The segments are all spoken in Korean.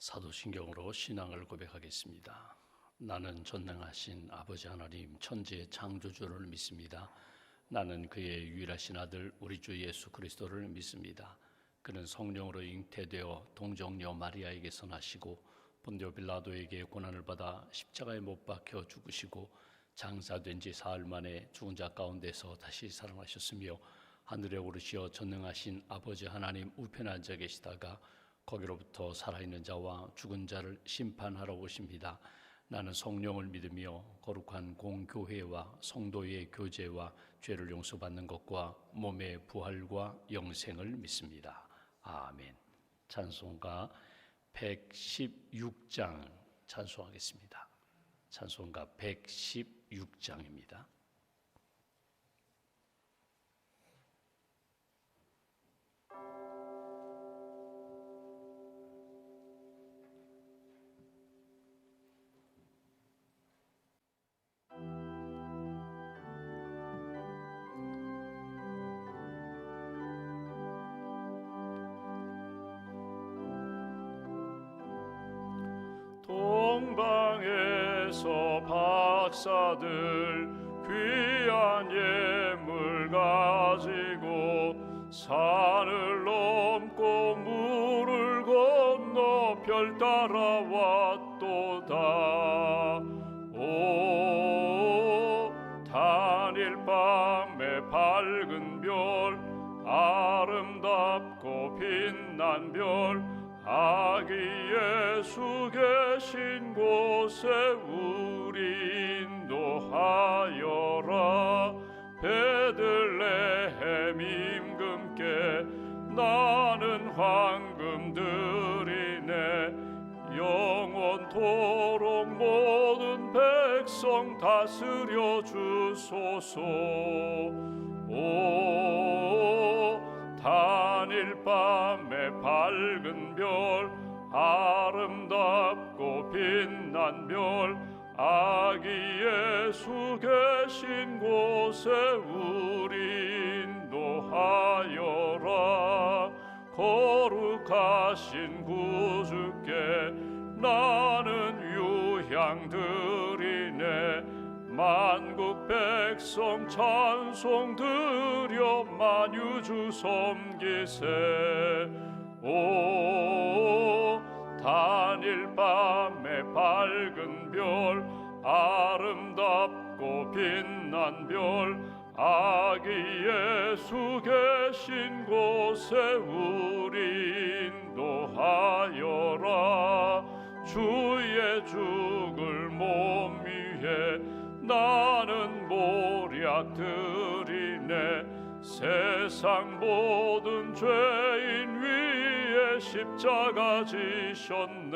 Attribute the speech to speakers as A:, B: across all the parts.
A: 사도신경으로 신앙을 고백하겠습니다. 나는 전능하신 아버지 하나님 천지의 창조주를 믿습니다. 나는 그의 유일하신 아들 우리 주 예수 그리스도를 믿습니다. 그는 성령으로 잉태되어 동정녀 마리아에게서 나시고 본디오 빌라도에게 고난을 받아 십자가에 못 박혀 죽으시고 장사된 지 사흘 만에 죽은 자 가운데서 다시 살아나셨으며 하늘에 오르시어 전능하신 아버지 하나님 우편에 앉아 계시다가 거기로부터 살아있는 자와 죽은 자를 심판하러 오십니다. 나는 성령을 믿으며 거룩한 공교회와 성도의 교제와 죄를 용서받는 것과 몸의 부활과 영생을 믿습니다. 아멘. 찬송가 116장 찬송하겠습니다. 찬송가 116장입니다.
B: 동방에서 박사들 귀한 예물 가지고 산을 넘고 물을 건너 별 따라왔도다. 오 단일 밤의 밝은 별 아름답고 빛난 별 아기 예수 계신 곳에 우리 인도하여라. 베들레헴 임금께 나는 황금 드리네. 영원토록 모든 백성 다스려 주소서. 오 단일 밤의 밝은 별 아름답고 빛난 별 아기 예수 계신 곳에 우리 인도하여라. 거룩하신 구주께 나는 유향 드리네. 만국 백성 찬송 드려 만유주 섬기세. 오 단일 밤의 밝은 별 아름답고 빛난 별 아기 예수 계신 곳에 우리 인도하여라. 주의 죽을 몸 위에 나는 모략 드리네. 세상 모든 죄인 위에 십자가 지셨네.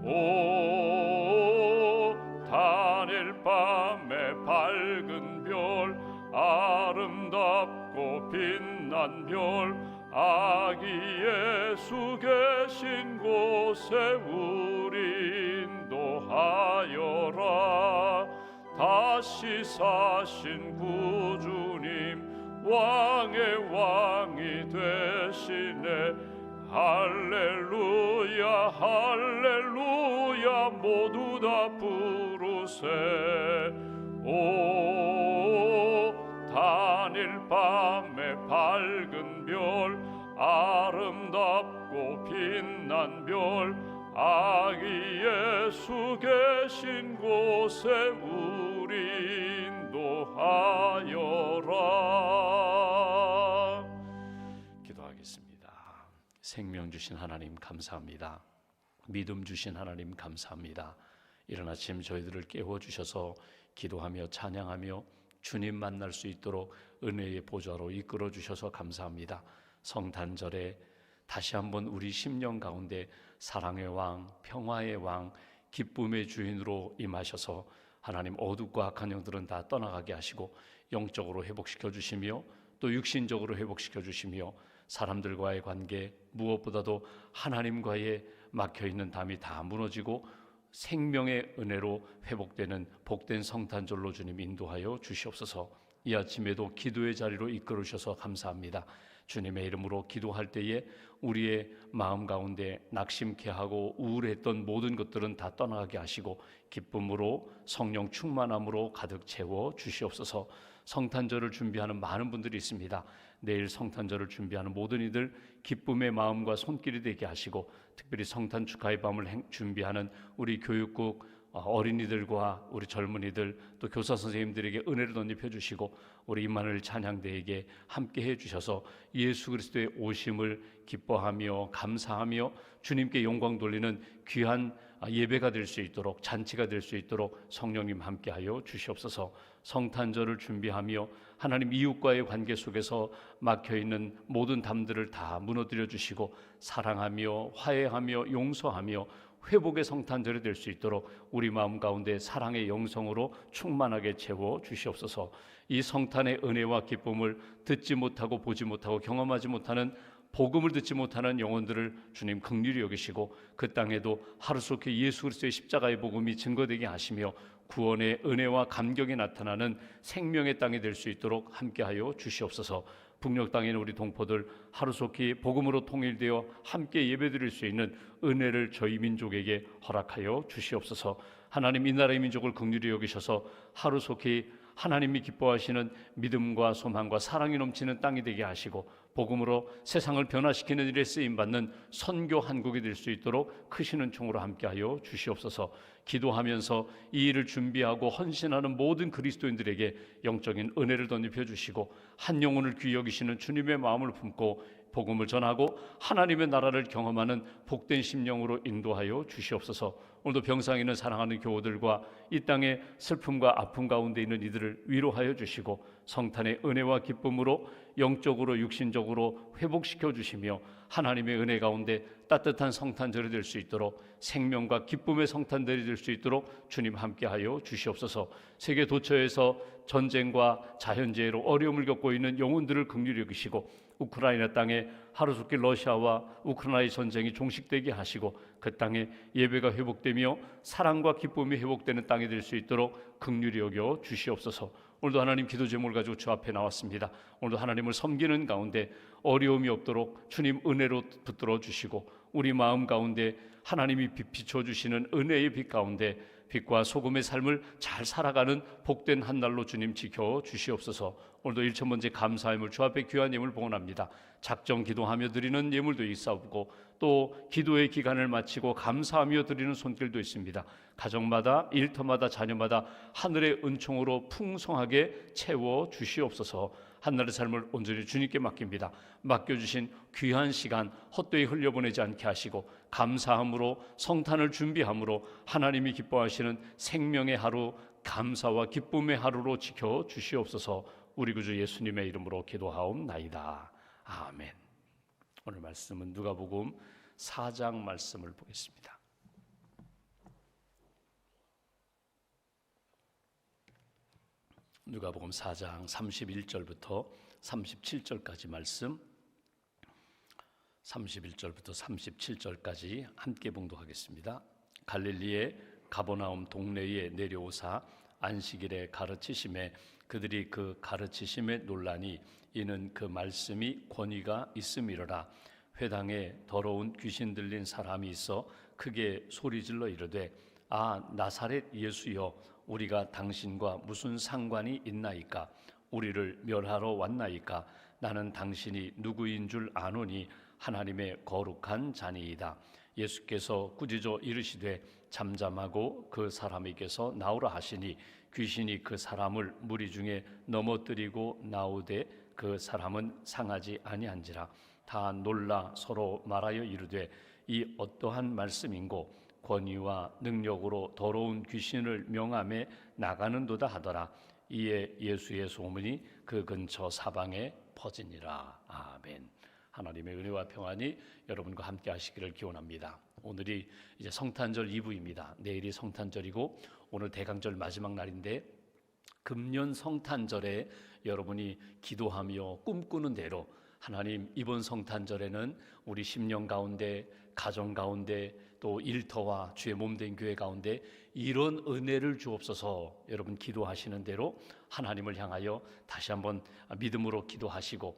B: 오 단일 밤의 밝은 별 아름답고 빛난 별 아기 예수 계신 곳에 우리 인도하여라. 다시 사신 구주님 왕의 왕이 되시네. 할렐루야 할렐루야 모두 다 부르세. 오 단일 밤의 밝은 별 아름답고 빛난 별 아기 예수 계신 곳에 우리 인도하여라.
A: 기도하겠습니다. 생명 주신 하나님 감사합니다. 믿음 주신 하나님 감사합니다. 이른 아침 저희들을 깨워주셔서 기도하며 찬양하며 주님 만날 수 있도록 은혜의 보좌로 이끌어 주셔서 감사합니다. 성탄절에 다시 한번 우리 심령 가운데 사랑의 왕, 평화의 왕, 기쁨의 주인으로 임하셔서 하나님 어둡고 악한 영들은 다 떠나가게 하시고 영적으로 회복시켜 주시며 또 육신적으로 회복시켜 주시며 사람들과의 관계 무엇보다도 하나님과의 막혀있는 담이 다 무너지고 생명의 은혜로 회복되는 복된 성탄절로 주님 인도하여 주시옵소서. 이 아침에도 기도의 자리로 이끌어 주셔서 감사합니다. 주님의 이름으로 기도할 때에 우리의 마음 가운데 낙심케 하고 우울했던 모든 것들은 다 떠나게 하시고 기쁨으로 성령 충만함으로 가득 채워 주시옵소서. 성탄절을 준비하는 많은 분들이 있습니다. 내일 성탄절을 준비하는 모든 이들 기쁨의 마음과 손길이 되게 하시고, 특별히 성탄 축하의 밤을 준비하는 우리 교육국 어린이들과 우리 젊은이들, 또 교사 선생님들에게 은혜를 덧입혀 주시고, 우리 임마누엘 찬양대에게 함께 해 주셔서 예수 그리스도의 오심을 기뻐하며 감사하며 주님께 영광 돌리는 귀한 예배가 될 수 있도록, 잔치가 될 수 있도록 성령님 함께하여 주시옵소서. 성탄절을 준비하며 하나님 이웃과의 관계 속에서 막혀있는 모든 담들을 다 무너뜨려 주시고, 사랑하며 화해하며 용서하며 회복의 성탄절이 될 수 있도록 우리 마음 가운데 사랑의 영성으로 충만하게 채워 주시옵소서. 이 성탄의 은혜와 기쁨을 듣지 못하고 보지 못하고 경험하지 못하는, 복음을 듣지 못하는 영혼들을 주님 긍휼히 여기시고, 그 땅에도 하루속히 예수 그리스도의 십자가의 복음이 증거되게 하시며 구원의 은혜와 감격이 나타나는 생명의 땅이 될 수 있도록 함께하여 주시옵소서. 북녘 땅에 있는 우리 동포들 하루속히 복음으로 통일되어 함께 예배드릴 수 있는 은혜를 저희 민족에게 허락하여 주시옵소서. 하나님, 이 나라의 민족을 긍휼히 여기셔서 하루속히 하나님이 기뻐하시는 믿음과 소망과 사랑이 넘치는 땅이 되게 하시고, 복음으로 세상을 변화시키는 일에 쓰임받는 선교 한국이 될 수 있도록 크시는 총으로 함께하여 주시옵소서. 기도하면서 이 일을 준비하고 헌신하는 모든 그리스도인들에게 영적인 은혜를 덧입혀 주시고, 한 영혼을 귀히 여기시는 주님의 마음을 품고 복음을 전하고 하나님의 나라를 경험하는 복된 심령으로 인도하여 주시옵소서. 오늘도 병상에 있는 사랑하는 교우들과 이 땅의 슬픔과 아픔 가운데 있는 이들을 위로하여 주시고, 성탄의 은혜와 기쁨으로 영적으로 육신적으로 회복시켜 주시며 하나님의 은혜 가운데 따뜻한 성탄절이 될 수 있도록, 생명과 기쁨의 성탄절이 될 수 있도록 주님 함께하여 주시옵소서. 세계 도처에서 전쟁과 자연재해로 어려움을 겪고 있는 영혼들을 긍휼히 여기시고, 우크라이나 땅에 하루속히 러시아와 우크라이나의 전쟁이 종식되게 하시고, 그 땅에 예배가 회복되며 사랑과 기쁨이 회복되는 땅이 될 수 있도록 긍휼히 여겨 주시옵소서. 오늘도 하나님 기도 제목을 가지고 주 앞에 나왔습니다. 오늘도 하나님을 섬기는 가운데 어려움이 없도록 주님 은혜로 붙들어 주시고, 우리 마음 가운데 하나님이 비춰주시는 은혜의 빛 가운데 빛과 소금의 삶을 잘 살아가는 복된 한 날로 주님 지켜 주시옵소서. 오늘도 1,000번째 감사함을 주 앞에 귀한 예물 봉헌합니다. 작정 기도하며 드리는 예물도 있사오고, 또 기도의 기간을 마치고 감사하며 드리는 손길도 있습니다. 가정마다, 일터마다, 자녀마다 하늘의 은총으로 풍성하게 채워 주시옵소서. 한날의 삶을 온전히 주님께 맡깁니다. 맡겨주신 귀한 시간 헛되이 흘려보내지 않게 하시고, 감사함으로 성탄을 준비함으로 하나님이 기뻐하시는 생명의 하루, 감사와 기쁨의 하루로 지켜 주시옵소서. 우리 구주 예수님의 이름으로 기도하옵나이다. 아멘. 오늘 말씀은 누가복음 4장 말씀을 보겠습니다. 누가복음 4장 31절부터 37절까지 말씀, 31절부터 37절까지 함께 봉독하겠습니다. 갈릴리의 가버나움 동네에 내려오사 안식일에 가르치심에 그들이 그 가르치심에 놀라니, 이는 그 말씀이 권위가 있음이로라. 회당에 더러운 귀신 들린 사람이 있어 크게 소리질러 이르되, 아 나사렛 예수여, 우리가 당신과 무슨 상관이 있나이까? 우리를 멸하러 왔나이까? 나는 당신이 누구인 줄 아노니 하나님의 거룩한 자니이다. 예수께서 꾸짖어 이르시되 잠잠하고 그 사람에게서 나오라 하시니, 귀신이 그 사람을 무리 중에 넘어뜨리고 나오되 그 사람은 상하지 아니한지라. 다 놀라 서로 말하여 이르되, 이 어떠한 말씀인고? 권위와 능력으로 더러운 귀신을 명함에 나가는도다 하더라. 이에 예수의 소문이 그 근처 사방에 퍼지니라. 아멘. 하나님의 은혜와 평안이 여러분과 함께 하시기를 기원합니다. 오늘이 이제 성탄절 2부입니다. 내일이 성탄절이고 오늘 대강절 마지막 날인데, 금년 성탄절에 여러분이 기도하며 꿈꾸는 대로 하나님, 이번 성탄절에는 우리 심령 가운데, 가정 가운데, 또 일터와 주의 몸된 교회 가운데 이런 은혜를 주옵소서. 여러분 기도하시는 대로 하나님을 향하여 다시 한번 믿음으로 기도하시고,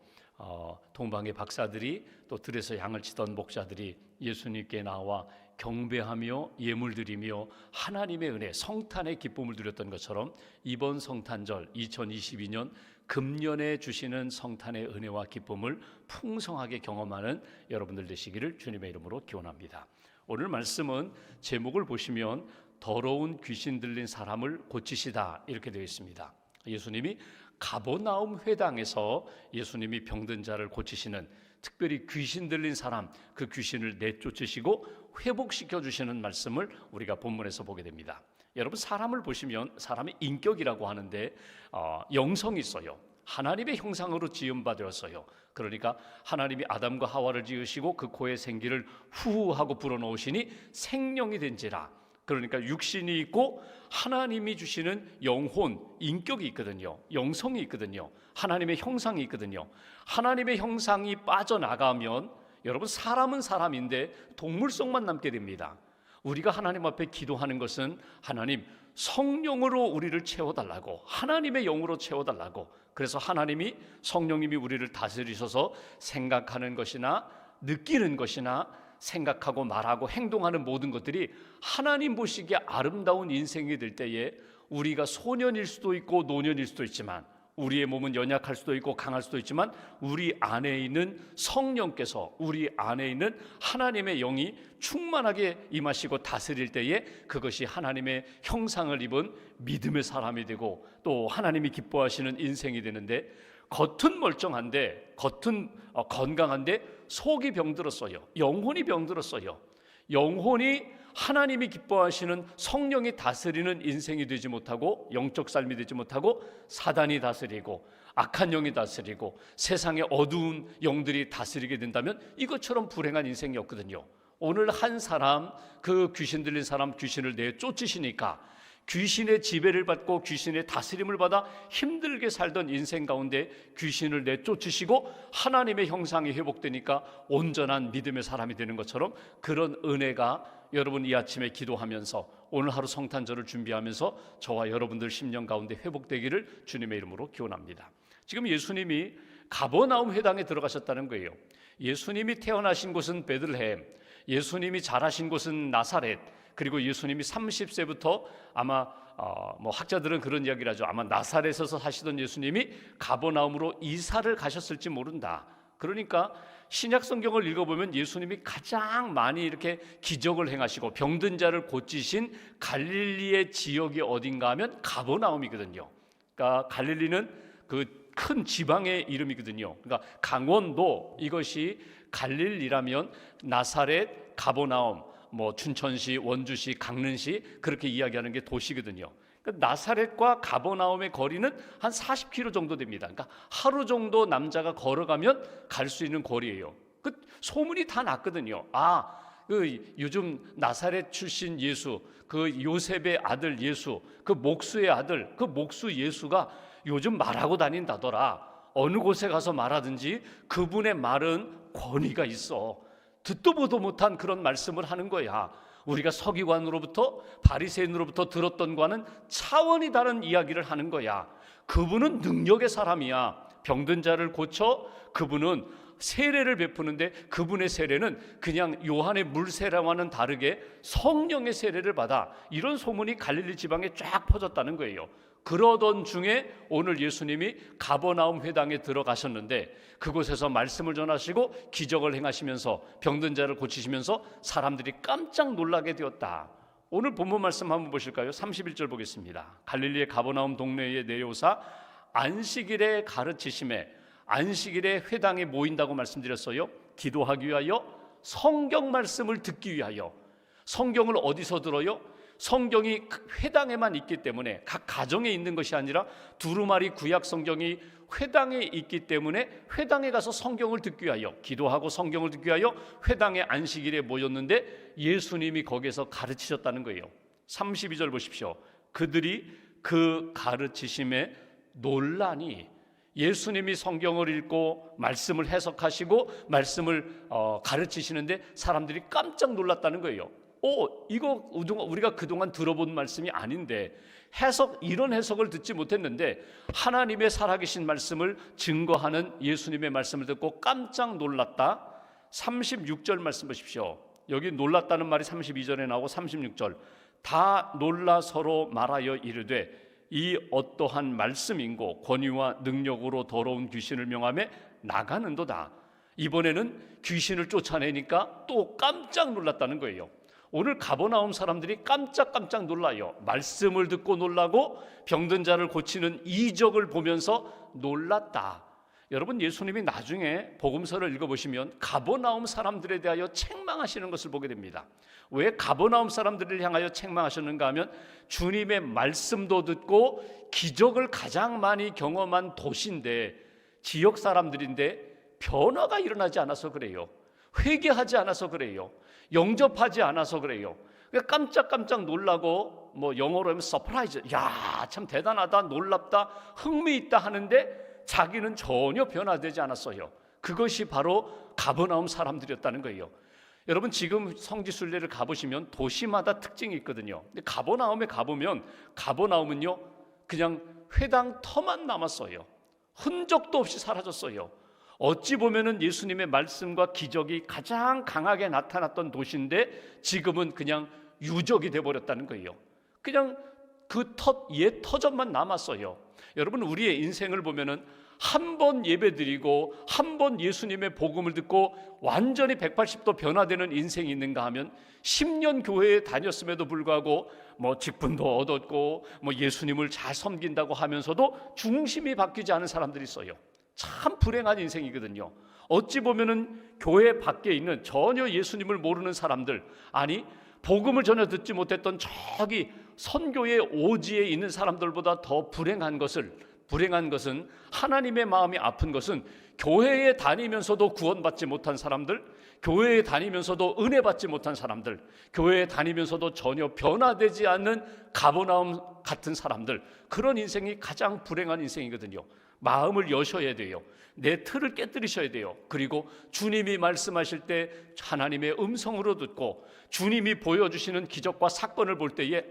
A: 동방의 박사들이 또 들에서 양을 치던 목자들이 예수님께 나와 경배하며 예물드리며 하나님의 은혜, 성탄의 기쁨을 누렸던 것처럼 이번 성탄절 2022년 금년에 주시는 성탄의 은혜와 기쁨을 풍성하게 경험하는 여러분들 되시기를 주님의 이름으로 기원합니다. 오늘 말씀은 제목을 보시면 더러운 귀신 들린 사람을 고치시다 이렇게 되어 있습니다. 예수님이 가버나움 회당에서 예수님이 병든 자를 고치시는, 특별히 귀신 들린 사람, 그 귀신을 내쫓으시고 회복시켜 주시는 말씀을 우리가 본문에서 보게 됩니다. 여러분, 사람을 보시면 사람의 인격이라고 하는데 영성이 있어요. 하나님의 형상으로 지음받았어요. 그러니까 하나님이 아담과 하와를 지으시고 그 코에 생기를 후하고 불어넣으시니 생명이 된지라. 그러니까 육신이 있고 하나님이 주시는 영혼, 인격이 있거든요. 영성이 있거든요. 하나님의 형상이 있거든요. 하나님의 형상이 빠져나가면 여러분, 사람은 사람인데 동물성만 남게 됩니다. 우리가 하나님 앞에 기도하는 것은 하나님 성령으로 우리를 채워달라고, 하나님의 영으로 채워달라고. 그래서 하나님이, 성령님이 우리를 다스리셔서 생각하는 것이나 느끼는 것이나 생각하고 말하고 행동하는 모든 것들이 하나님 보시기에 아름다운 인생이 될 때에 우리가 소년일 수도 있고 노년일 수도 있지만, 우리의 몸은 연약할 수도 있고 강할 수도 있지만, 우리 안에 있는 성령께서, 우리 안에 있는 하나님의 영이 충만하게 임하시고 다스릴 때에 그것이 하나님의 형상을 입은 믿음의 사람이 되고 또 하나님이 기뻐하시는 인생이 되는데, 겉은 멀쩡한데, 겉은 건강한데 속이 병들었어요. 영혼이 병들었어요. 영혼이 하나님이 기뻐하시는 성령이 다스리는 인생이 되지 못하고, 영적 삶이 되지 못하고, 사단이 다스리고 악한 영이 다스리고 세상의 어두운 영들이 다스리게 된다면 이것처럼 불행한 인생이 없거든요. 오늘 한 사람, 그 귀신 들린 사람 귀신을 내쫓으시니까 귀신의 지배를 받고 귀신의 다스림을 받아 힘들게 살던 인생 가운데 귀신을 내쫓으시고 하나님의 형상이 회복되니까 온전한 믿음의 사람이 되는 것처럼, 그런 은혜가 여러분 이 아침에 기도하면서 오늘 하루 성탄절을 준비하면서 저와 여러분들 심령 가운데 회복되기를 주님의 이름으로 기원합니다. 지금 예수님이 가버나움 회당에 들어가셨다는 거예요. 예수님이 태어나신 곳은 베들레헴, 예수님이 자라신 곳은 나사렛, 그리고 예수님이 30세부터 아마 학자들은 그런 이야기를 하죠. 아마 나사렛에서 사시던 예수님이 가버나움으로 이사를 가셨을지 모른다. 그러니까 신약 성경을 읽어보면 예수님이 가장 많이 이렇게 기적을 행하시고 병든 자를 고치신 갈릴리의 지역이 어딘가 하면 가버나움이거든요. 그러니까 갈릴리는 그 큰 지방의 이름이거든요. 그러니까 강원도, 이것이 갈릴리라면 나사렛, 가버나움, 춘천시, 원주시, 강릉시, 그렇게 이야기하는 게 도시거든요. 그러니까 나사렛과 가버나움의 거리는 한 40km 정도 됩니다. 그러니까 하루 정도 남자가 걸어가면 갈 수 있는 거리예요. 그 소문이 다 났거든요. 요즘 나사렛 출신 예수, 그 요셉의 아들 예수, 그 목수의 아들, 그 목수 예수가 요즘 말하고 다닌다더라. 어느 곳에 가서 말하든지 그분의 말은 권위가 있어. 듣도 보도 못한 그런 말씀을 하는 거야. 우리가 서기관으로부터, 바리새인으로부터 들었던 과는 차원이 다른 이야기를 하는 거야. 그분은 능력의 사람이야. 병든 자를 고쳐 그분은 세례를 베푸는데, 그분의 세례는 그냥 요한의 물 세례와는 다르게 성령의 세례를 받아. 이런 소문이 갈릴리 지방에 쫙 퍼졌다는 거예요. 그러던 중에 오늘 예수님이 가버나움 회당에 들어가셨는데, 그곳에서 말씀을 전하시고 기적을 행하시면서 병든 자를 고치시면서 사람들이 깜짝 놀라게 되었다. 오늘 본문 말씀 한번 보실까요? 31절 보겠습니다. 갈릴리의 가버나움 동네에 내려오사 안식일에 가르치심에, 안식일에 회당에 모인다고 말씀드렸어요. 기도하기 위하여, 성경 말씀을 듣기 위하여. 성경을 어디서 들어요? 성경이 회당에만 있기 때문에, 각 가정에 있는 것이 아니라 두루마리 구약 성경이 회당에 있기 때문에 회당에 가서 성경을 듣기 위하여, 기도하고 성경을 듣기 위하여 회당의 안식일에 모였는데 예수님이 거기에서 가르치셨다는 거예요. 32절 보십시오. 그들이 그 가르치심에 놀라니, 예수님이 성경을 읽고 말씀을 해석하시고 말씀을 가르치시는데 사람들이 깜짝 놀랐다는 거예요. 이거 우리가 그동안 들어본 말씀이 아닌데 이런 해석을 듣지 못했는데 하나님의 살아계신 말씀을 증거하는 예수님의 말씀을 듣고 깜짝 놀랐다. 36절 말씀 보십시오. 여기 놀랐다는 말이 32절에 나오고 36절 다 놀라 서로 말하여 이르되 이 어떠한 말씀인고 권위와 능력으로 더러운 귀신을 명하며 나가는도다. 이번에는 귀신을 쫓아내니까 또 깜짝 놀랐다는 거예요. 오늘 가버나움 사람들이 깜짝 놀라요. 말씀을 듣고 놀라고 병든 자를 고치는 이적을 보면서 놀랐다. 여러분, 예수님이 나중에 복음서를 읽어보시면 가버나움 사람들에 대하여 책망하시는 것을 보게 됩니다. 왜 가버나움 사람들을 향하여 책망하셨는가 하면 주님의 말씀도 듣고 기적을 가장 많이 경험한 도시인데, 지역 사람들인데 변화가 일어나지 않아서 그래요. 회개하지 않아서 그래요. 영접하지 않아서 그래요. 깜짝 놀라고 영어로 하면 서프라이즈, 야, 참 대단하다, 놀랍다, 흥미있다 하는데 자기는 전혀 변화되지 않았어요. 그것이 바로 가버나움 사람들이었다는 거예요. 여러분, 지금 성지순례를 가보시면 도시마다 특징이 있거든요. 근데 가버나움에 가보면 가버나움은요 그냥 회당 터만 남았어요. 흔적도 없이 사라졌어요. 어찌 보면은 예수님의 말씀과 기적이 가장 강하게 나타났던 도시인데 지금은 그냥 유적이 돼버렸다는 거예요. 그냥 그 옛 터전만 남았어요. 여러분, 우리의 인생을 보면은 한 번 예배드리고 한 번 예수님의 복음을 듣고 완전히 180도 변화되는 인생이 있는가 하면 10년 교회에 다녔음에도 불구하고 직분도 얻었고 예수님을 잘 섬긴다고 하면서도 중심이 바뀌지 않은 사람들이 있어요. 참 불행한 인생이거든요. 어찌 보면은 교회 밖에 있는 전혀 예수님을 모르는 사람들, 아니 복음을 전혀 듣지 못했던 저기 선교의 오지에 있는 사람들보다 더 불행한 것은 하나님의 마음이 아픈 것은 교회에 다니면서도 구원받지 못한 사람들, 교회에 다니면서도 은혜 받지 못한 사람들, 교회에 다니면서도 전혀 변화되지 않는 가버나움 같은 사람들, 그런 인생이 가장 불행한 인생이거든요. 마음을 여셔야 돼요. 내 틀을 깨뜨리셔야 돼요. 그리고 주님이 말씀하실 때 하나님의 음성으로 듣고 주님이 보여주시는 기적과 사건을 볼 때에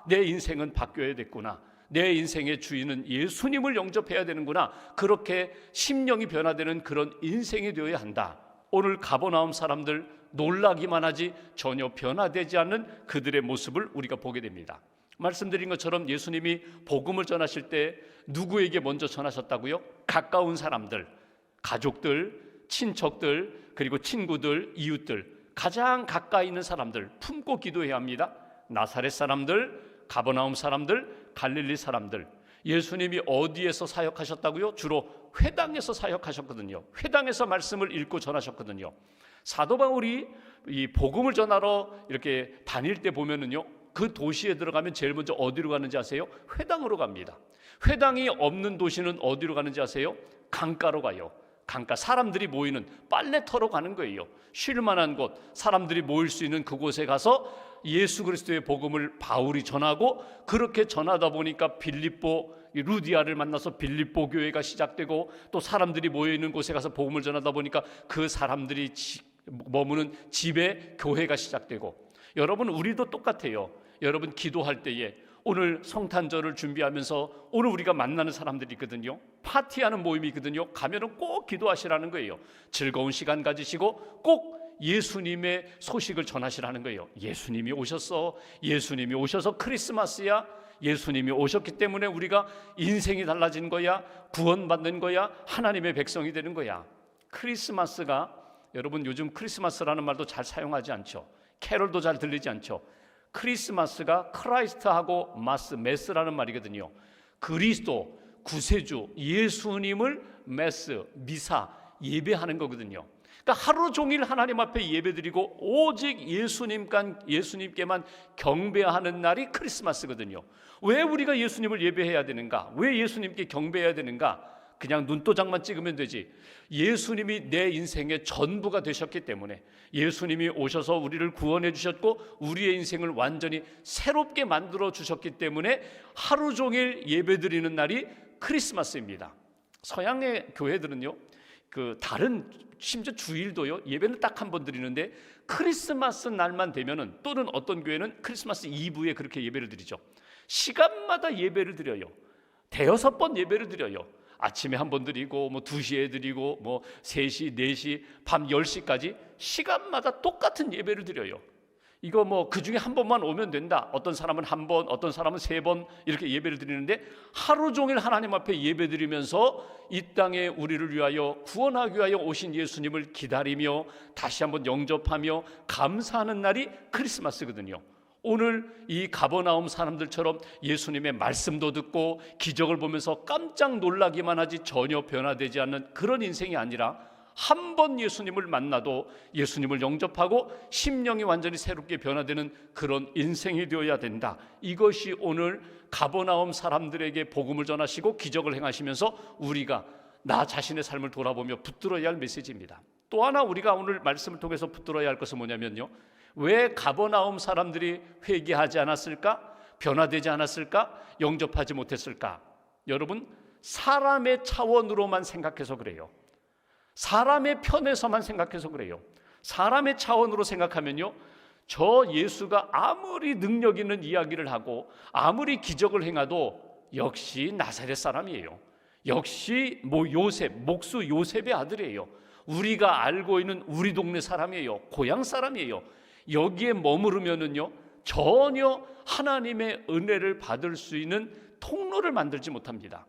A: 내 인생은 바뀌어야 됐구나, 내 인생의 주인은 예수님을 영접해야 되는구나, 그렇게 심령이 변화되는 그런 인생이 되어야 한다. 오늘 가버나움 사람들 놀라기만 하지 전혀 변화되지 않는 그들의 모습을 우리가 보게 됩니다. 말씀드린 것처럼 예수님이 복음을 전하실 때 누구에게 먼저 전하셨다고요? 가까운 사람들, 가족들, 친척들, 그리고 친구들, 이웃들, 가장 가까이 있는 사람들 품고 기도해야 합니다. 나사렛 사람들, 가버나움 사람들, 갈릴리 사람들. 예수님이 어디에서 사역하셨다고요? 주로 회당에서 사역하셨거든요. 회당에서 말씀을 읽고 전하셨거든요. 사도 바울이 이 복음을 전하러 이렇게 다닐 때 보면은요, 그 도시에 들어가면 제일 먼저 어디로 가는지 아세요? 회당으로 갑니다. 회당이 없는 도시는 어디로 가는지 아세요? 강가로 가요. 강가, 사람들이 모이는 빨래터로 가는 거예요. 쉴 만한 곳, 사람들이 모일 수 있는 그곳에 가서 예수 그리스도의 복음을 바울이 전하고, 그렇게 전하다 보니까 빌립보, 루디아를 만나서 빌립보 교회가 시작되고, 또 사람들이 모여있는 곳에 가서 복음을 전하다 보니까 그 사람들이 머무는 집에 교회가 시작되고. 여러분, 우리도 똑같아요. 여러분, 기도할 때에 오늘 성탄절을 준비하면서 오늘 우리가 만나는 사람들이 있거든요. 파티하는 모임이 있거든요. 가면은 꼭 기도하시라는 거예요. 즐거운 시간 가지시고 꼭 예수님의 소식을 전하시라는 거예요. 예수님이 오셨어. 예수님이 오셔서 크리스마스야. 예수님이 오셨기 때문에 우리가 인생이 달라진 거야. 구원받는 거야. 하나님의 백성이 되는 거야. 크리스마스가, 여러분 요즘 크리스마스라는 말도 잘 사용하지 않죠. 캐롤도 잘 들리지 않죠. 크리스마스가 크라이스트하고 메스라는 말이거든요. 그리스도, 구세주, 예수님을 미사, 예배하는 거거든요. 그러니까 하루 종일 하나님 앞에 예배드리고 오직 예수님께만 경배하는 날이 크리스마스거든요. 왜 우리가 예수님을 예배해야 되는가? 왜 예수님께 경배해야 되는가? 그냥 눈도장만 찍으면 되지. 예수님이 내 인생의 전부가 되셨기 때문에, 예수님이 오셔서 우리를 구원해 주셨고 우리의 인생을 완전히 새롭게 만들어 주셨기 때문에 하루 종일 예배드리는 날이 크리스마스입니다. 서양의 교회들은요, 그 다른 심지어 주일도요, 예배는 딱 한 번 드리는데 크리스마스 날만 되면은, 또는 어떤 교회는 크리스마스 이브에 그렇게 예배를 드리죠. 시간마다 예배를 드려요. 대여섯 번 예배를 드려요. 아침에 한 번 드리고, 뭐 2시에 드리고, 뭐 3시, 4시, 밤 10시까지 시간마다 똑같은 예배를 드려요. 이거 뭐 그 중에 한 번만 오면 된다. 어떤 사람은 한 번, 어떤 사람은 3번 이렇게 예배를 드리는데, 하루 종일 하나님 앞에 예배 드리면서 이 땅에 우리를 위하여 구원하기 위하여 오신 예수님을 기다리며 다시 한번 영접하며 감사하는 날이 크리스마스거든요. 오늘 이 가버나움 사람들처럼 예수님의 말씀도 듣고 기적을 보면서 깜짝 놀라기만 하지 전혀 변화되지 않는 그런 인생이 아니라, 한 번 예수님을 만나도 예수님을 영접하고 심령이 완전히 새롭게 변화되는 그런 인생이 되어야 된다. 이것이 오늘 가버나움 사람들에게 복음을 전하시고 기적을 행하시면서 우리가 나 자신의 삶을 돌아보며 붙들어야 할 메시지입니다. 또 하나 우리가 오늘 말씀을 통해서 붙들어야 할 것은 뭐냐면요, 왜 가버나움 사람들이 회개하지 않았을까? 변화되지 않았을까? 영접하지 못했을까? 여러분, 사람의 차원으로만 생각해서 그래요. 사람의 편에서만 생각해서 그래요. 사람의 차원으로 생각하면요, 저 예수가 아무리 능력 있는 이야기를 하고 아무리 기적을 행해도 역시 나사렛 사람이에요. 역시 뭐 요셉, 목수 요셉의 아들이에요. 우리가 알고 있는 우리 동네 사람이에요. 고향 사람이에요. 여기에 머무르면은요, 전혀 하나님의 은혜를 받을 수 있는 통로를 만들지 못합니다.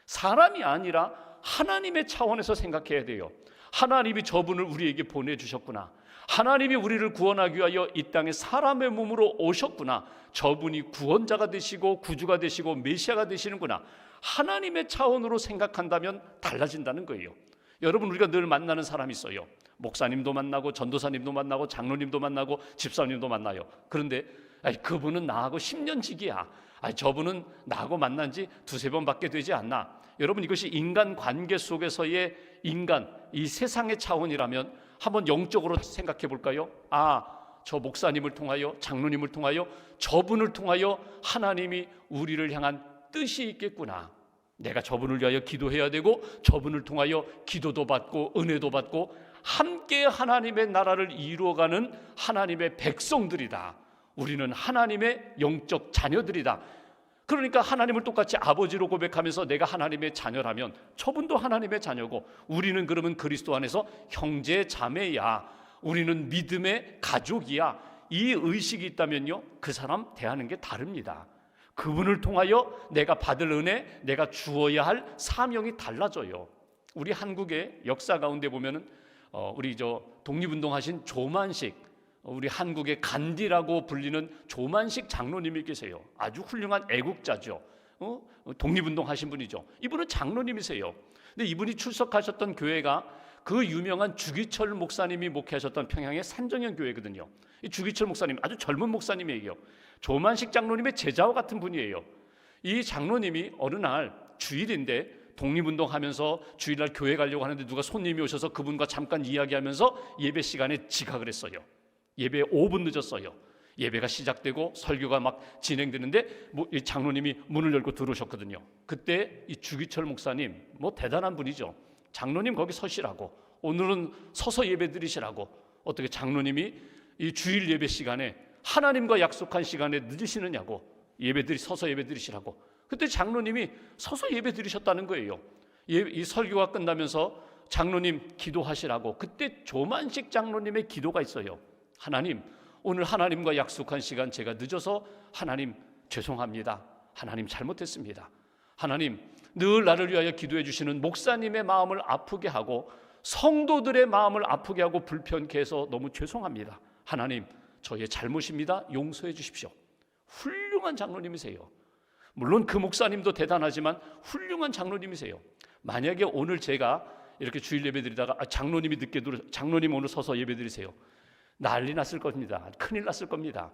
A: 사람이 아니라 하나님의 차원에서 생각해야 돼요. 하나님이 저분을 우리에게 보내주셨구나. 하나님이 우리를 구원하기 위하여 이 땅에 사람의 몸으로 오셨구나. 저분이 구원자가 되시고 구주가 되시고 메시아가 되시는구나. 하나님의 차원으로 생각한다면 달라진다는 거예요. 여러분, 우리가 늘 만나는 사람이 있어요. 목사님도 만나고 전도사님도 만나고 장로님도 만나고 집사님도 만나요. 그런데 그분은 나하고 10년 지기야. 저분은 나하고 만난 지 2-3번밖에 되지 않나. 여러분, 이것이 인간 관계 속에서의 인간, 이 세상의 차원이라면 한번 영적으로 생각해 볼까요? 저 목사님을 통하여, 장로님을 통하여, 저분을 통하여 하나님이 우리를 향한 뜻이 있겠구나. 내가 저분을 위하여 기도해야 되고, 저분을 통하여 기도도 받고 은혜도 받고 함께 하나님의 나라를 이루어가는 하나님의 백성들이다. 우리는 하나님의 영적 자녀들이다. 그러니까 하나님을 똑같이 아버지로 고백하면서 내가 하나님의 자녀라면 저분도 하나님의 자녀고, 우리는 그러면 그리스도 안에서 형제 자매야. 우리는 믿음의 가족이야. 이 의식이 있다면요, 그 사람 대하는 게 다릅니다. 그분을 통하여 내가 받을 은혜, 내가 주어야 할 사명이 달라져요. 우리 한국의 역사 가운데 보면은 우리 독립운동하신 조만식, 우리 한국의 간디라고 불리는 조만식 장로님이 계세요. 아주 훌륭한 애국자죠. 독립운동 하신 분이죠. 이분은 장로님이세요. 근데 이분이 출석하셨던 교회가 그 유명한 주기철 목사님이 목회하셨던 평양의 산정현 교회거든요. 이 주기철 목사님 아주 젊은 목사님이에요. 조만식 장로님의 제자와 같은 분이에요. 이 장로님이 어느 날 주일인데 독립운동하면서 주일날 교회 가려고 하는데 누가 손님이 오셔서 그분과 잠깐 이야기하면서 예배 시간에 지각을 했어요. 예배에 5분 늦었어요. 예배가 시작되고 설교가 막 진행되는데 이 장로님이 문을 열고 들어오셨거든요. 그때 이 주기철 목사님, 대단한 분이죠. 장로님 거기 서시라고, 오늘은 서서 예배 드리시라고. 어떻게 장로님이 이 주일 예배 시간에 하나님과 약속한 시간에 늦으시느냐고, 서서 예배 드리시라고. 그때 장로님이 서서 예배 드리셨다는 거예요. 이 설교가 끝나면서 장로님 기도하시라고. 그때 조만식 장로님의 기도가 있어요. 하나님, 오늘 하나님과 약속한 시간 제가 늦어서 하나님 죄송합니다. 하나님 잘못했습니다. 하나님, 늘 나를 위하여 기도해 주시는 목사님의 마음을 아프게 하고 성도들의 마음을 아프게 하고 불편케 해서 너무 죄송합니다. 하나님, 저의 잘못입니다. 용서해 주십시오. 훌륭한 장로님이세요. 물론 그 목사님도 대단하지만 훌륭한 장로님이세요. 만약에 오늘 제가 이렇게 주일 예배 드리다가 장로님이 장로님 오늘 서서 예배 드리세요. 난리 났을 겁니다. 큰일 났을 겁니다.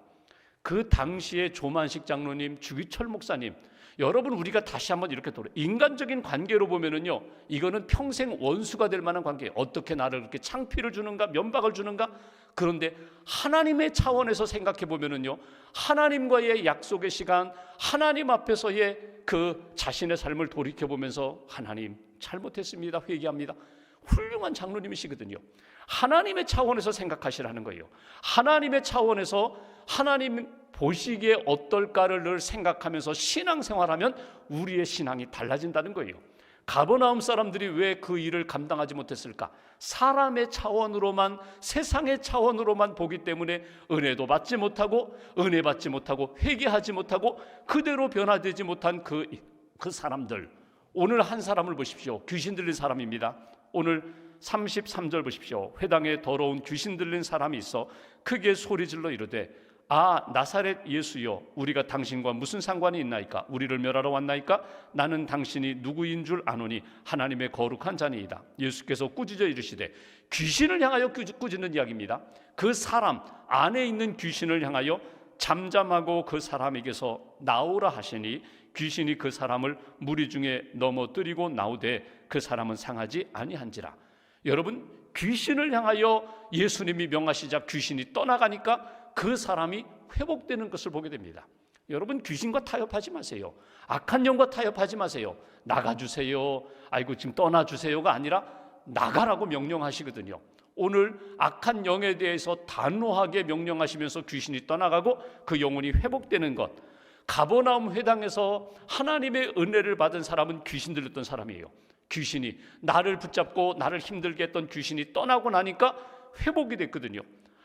A: 그 당시에 조만식 장로님, 주기철 목사님, 여러분, 우리가 다시 한번 이렇게 인간적인 관계로 보면은요, 이거는 평생 원수가 될 만한 관계예요. 어떻게 나를 그렇게 창피를 주는가, 면박을 주는가. 그런데 하나님의 차원에서 생각해 보면은요, 하나님과의 약속의 시간, 하나님 앞에서의 그 자신의 삶을 돌이켜 보면서 하나님 잘못했습니다. 회개합니다. 훌륭한 장로님이시거든요. 하나님의 차원에서 생각하시라는 거예요. 하나님의 차원에서 하나님 보시기에 어떨까를 늘 생각하면서 신앙생활하면 우리의 신앙이 달라진다는 거예요. 가버나움 사람들이 왜 그 일을 감당하지 못했을까? 사람의 차원으로만, 세상의 차원으로만 보기 때문에 은혜도 받지 못하고, 은혜 받지 못하고, 회개하지 못하고, 그대로 변화되지 못한 그 사람들. 오늘 한 사람을 보십시오. 귀신 들린 사람입니다. 오늘 33절 보십시오. 회당에 더러운 귀신 들린 사람이 있어 크게 소리질러 이르되, 아, 나사렛 예수여, 우리가 당신과 무슨 상관이 있나이까? 우리를 멸하러 왔나이까? 나는 당신이 누구인 줄 아노니 하나님의 거룩한 자니이다. 예수께서 꾸짖어 이르시되, 귀신을 향하여 꾸짖는 이야기입니다. 그 사람 안에 있는 귀신을 향하여 잠잠하고 그 사람에게서 나오라 하시니 귀신이 그 사람을 무리 중에 넘어뜨리고 나오되 그 사람은 상하지 아니한지라. 여러분, 귀신을 향하여 예수님이 명하시자 귀신이 떠나가니까 그 사람이 회복되는 것을 보게 됩니다. 여러분, 귀신과 타협하지 마세요. 악한 영과 타협하지 마세요. 나가주세요, 아이고 지금 떠나주세요가 아니라 나가라고 명령하시거든요. 오늘 악한 영에 대해서 단호하게 명령하시면서 귀신이 떠나가고 그 영혼이 회복되는 것. 가버나움 회당에서 하나님의 은혜를 받은 사람은 귀신 들렸던 사람이에요. 귀신이 나를 붙잡고 나를 힘들게 했던 귀신이 떠나고 나니까 회복이 됐거든요.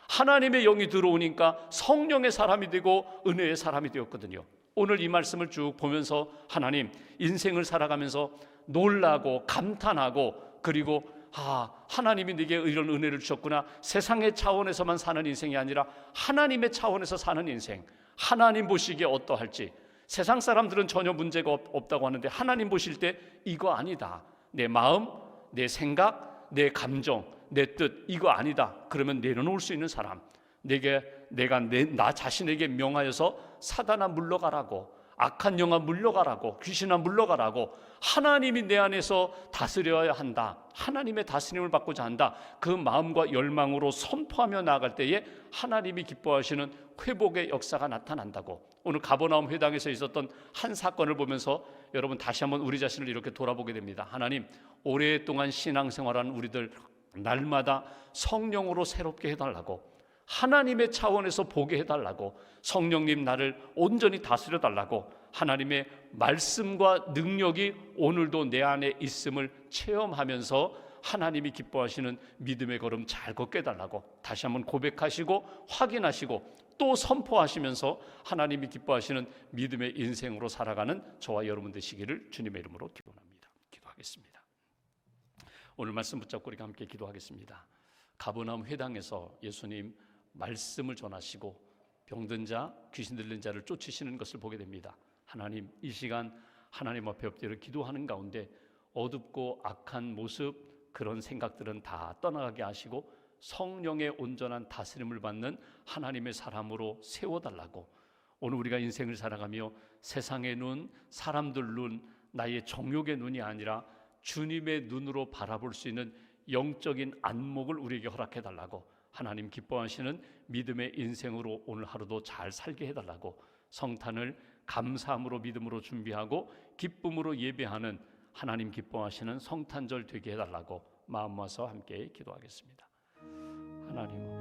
A: 하나님의 영이 들어오니까 성령의 사람이 되고 은혜의 사람이 되었거든요. 오늘 이 말씀을 쭉 보면서 하나님, 인생을 살아가면서 놀라고 감탄하고, 그리고 하나님이 내게 이런 은혜를 주셨구나. 세상의 차원에서만 사는 인생이 아니라 하나님의 차원에서 사는 인생, 하나님 보시기에 어떠할지. 세상 사람들은 전혀 문제가 없다고 하는데 하나님 보실 때 이거 아니다, 내 마음, 내 생각, 내 감정, 내 뜻, 이거 아니다. 그러면 내려놓을 수 있는 사람, 내가 나 자신에게 명하여서 사단아 물러가라고, 악한 영아 물러가라고, 귀신아 물러가라고, 하나님이 내 안에서 다스려야 한다, 하나님의 다스림을 받고자 한다, 그 마음과 열망으로 선포하며 나아갈 때에 하나님이 기뻐하시는 회복의 역사가 나타난다고. 오늘 가버나움 회당에서 있었던 한 사건을 보면서 여러분 다시 한번 우리 자신을 이렇게 돌아보게 됩니다. 하나님, 오랫동안 신앙생활한 우리들 날마다 성령으로 새롭게 해달라고, 하나님의 차원에서 보게 해달라고, 성령님 나를 온전히 다스려 달라고, 하나님의 말씀과 능력이 오늘도 내 안에 있음을 체험하면서 하나님이 기뻐하시는 믿음의 걸음 잘 걷게 해달라고 다시 한번 고백하시고 확인하시고 또 선포하시면서 하나님이 기뻐하시는 믿음의 인생으로 살아가는 저와 여러분 되시기를 주님의 이름으로 기원합니다. 기도하겠습니다. 오늘 말씀 붙잡고 우리가 함께 기도하겠습니다. 가버나움 회당에서 예수님 말씀을 전하시고 병든 자, 귀신 들린 자를 쫓으시는 것을 보게 됩니다. 하나님, 이 시간 하나님 앞에 엎드려 기도하는 가운데 어둡고 악한 모습, 그런 생각들은 다 떠나가게 하시고 성령의 온전한 다스림을 받는 하나님의 사람으로 세워달라고, 오늘 우리가 인생을 살아가며 세상의 눈, 사람들 눈, 나의 정욕의 눈이 아니라 주님의 눈으로 바라볼 수 있는 영적인 안목을 우리에게 허락해달라고, 하나님 기뻐하시는 믿음의 인생으로 오늘 하루도 잘 살게 해달라고, 성탄을 감사함으로 믿음으로 준비하고 기쁨으로 예배하는 하나님 기뻐하시는 성탄절 되게 해달라고 마음 모아서 함께 기도하겠습니다. 하나님,